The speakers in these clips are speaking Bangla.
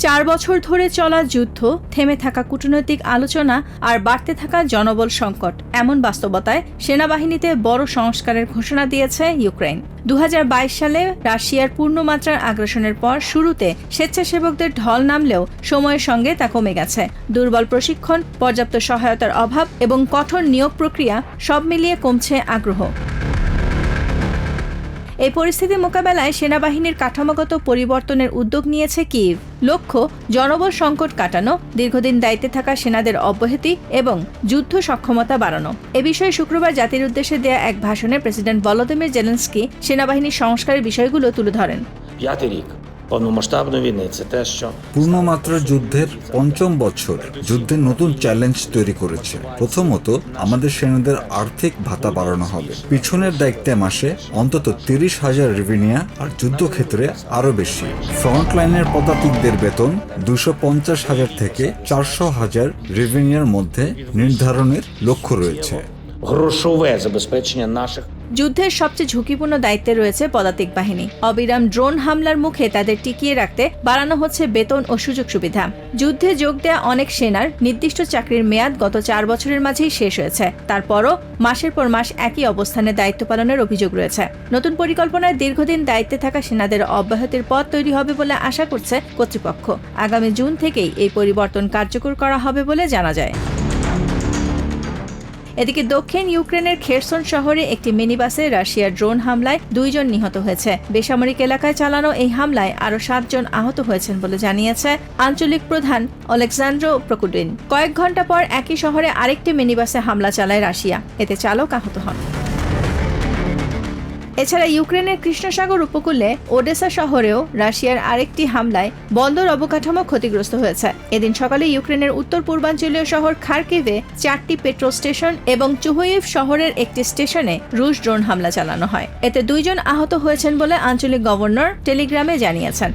4 বছর ধরে চলা যুদ্ধ, থেমে থাকা কূটনৈতিক আলোচনা আর বাড়তে থাকা জনবল সংকট এমন বাস্তবতায় সেনাবাহিনীতে বড় সংস্কারের ঘোষণা দিয়েছে ইউক্রেন। 2022 সালে রাশিয়ার পূর্ণমাত্রার আগ্রাসনের পর শুরুতে স্বেচ্ছাসেবকদের ঢল নামলেও সময়ের সঙ্গে তা কমে গেছে। দুর্বল প্রশিক্ষণ, পর্যাপ্ত সহায়তার অভাব এবং কঠোর নিয়োগ প্রক্রিয়া সব মিলিয়ে কমছে আগ্রহ। এই পরিস্থিতি মোকাবেলায় সেনাবাহিনীর কাঠামোগত পরিবর্তনের উদ্যোগ নিয়েছে কিয়েভ। লক্ষ্য জনবল সংকট কাটানো, দীর্ঘদিন দায়িত্বে থাকা সেনাদের অব্যাহতি এবং যুদ্ধ সক্ষমতা বাড়ানো। এ বিষয়ে শুক্রবার জাতির উদ্দেশ্যে দেয়া এক ভাষণে প্রেসিডেন্ট ভলোদিমির জেলেনস্কি সেনাবাহিনীর সংস্কারের বিষয়গুলো তুলে ধরেন। পূর্ণমাত্রার যুদ্ধের ৫ম বছর যুদ্ধের নতুন চ্যালেঞ্জ তৈরি করেছে। প্রথমত, আমাদের সেনাদের আর্থিক ভাতা বাড়ানো হবে। পিছনের দায়িত্বে মাসে অন্তত ৩০,০০০ রিভিনিয়া আর যুদ্ধক্ষেত্রে আরও বেশি। ফ্রন্টলাইনের পদাতিকদের বেতন ২৫০,০০০ থেকে ৪০০,০০০ রিভিনিয়ার মধ্যে নির্ধারণের লক্ষ্য রয়েছে। যুদ্ধের সবচেয়ে ঝুঁকিপূর্ণ দায়িত্বে রয়েছে পদাতিক বাহিনী। অবিরাম ড্রোন হামলার মুখে তাদের টিকিয়ে রাখতে বাড়ানো হচ্ছে বেতন ও সুযোগ সুবিধা। যুদ্ধে যোগ দেয়া অনেক সেনার নির্দিষ্ট চাকরির মেয়াদ গত 4 বছরের মাঝেই শেষ হয়েছে। তারপরও মাসের পর মাস একই অবস্থানে দায়িত্ব পালনের অভিযোগ রয়েছে। নতুন পরিকল্পনায় দীর্ঘদিন দায়িত্বে থাকা সেনাদের অব্যাহতির পথ তৈরি হবে বলে আশা করছে কর্তৃপক্ষ। আগামী জুন থেকেই এই পরিবর্তন কার্যকর করা হবে বলে জানা যায়। এদিকে দক্ষিণ ইউক্রেনের খেরসন শহরে একটি মিনিবাসে রাশিয়ার ড্রোন হামলায় 2 জন নিহত হয়েছে। বেসামরিক এলাকায় চালানো এই হামলায় আরও 7 জন আহত হয়েছেন বলে জানিয়েছে আঞ্চলিক প্রধান অলেক্সান্দ্র প্রকুডিন। কয়েক ঘন্টা পর একই শহরে আরেকটি মিনিবাসে হামলা চালায় রাশিয়া। এতে চালক আহত হন। এছাড়া ইউক্রেনের কৃষ্ণসাগর উপকূলে ওডেসা শহরেও রাশিয়ার আরেকটি হামলায় বন্দর অবকাঠামো ক্ষতিগ্রস্ত হয়েছে। এদিন সকালে ইউক্রেনের উত্তর পূর্বাঞ্চলীয় শহর খার্কিভে 4টি পেট্রোল স্টেশন এবং চুহুইভ শহরের একটি স্টেশনে রুশ ড্রোন হামলা চালানো হয়। এতে 2 জন আহত হয়েছেন বলে আঞ্চলিক গভর্নর টেলিগ্রামে জানিয়েছেন।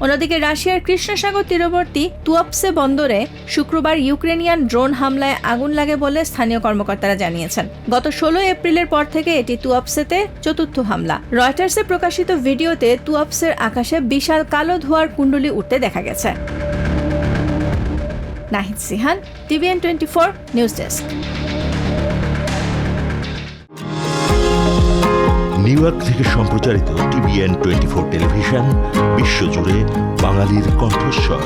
অন্যদিকে রাশিয়ার কৃষ্ণসাগর তীরবর্তী তুয়াপসে বন্দরে শুক্রবার ইউক্রেনিয়ান ড্রোন হামলায় আগুন লাগে বলে স্থানীয় কর্মকর্তারা জানিয়েছেন। গত 16 এপ্রিলের পর থেকে এটি তুয়াপসেতে 4র্থ হামলা। রয়টার্সে প্রকাশিত ভিডিওতে তুয়াপসের আকাশে বিশাল কালো ধোঁয়ার কুণ্ডলী উঠতে দেখা গেছে। Nahid Sihan, TVN 24 news desk. New York থেকে সম্প্রচারিত TVN 24 টেলিভিশন বিশ্বজুড়ে বাঙালির কণ্ঠস্বর।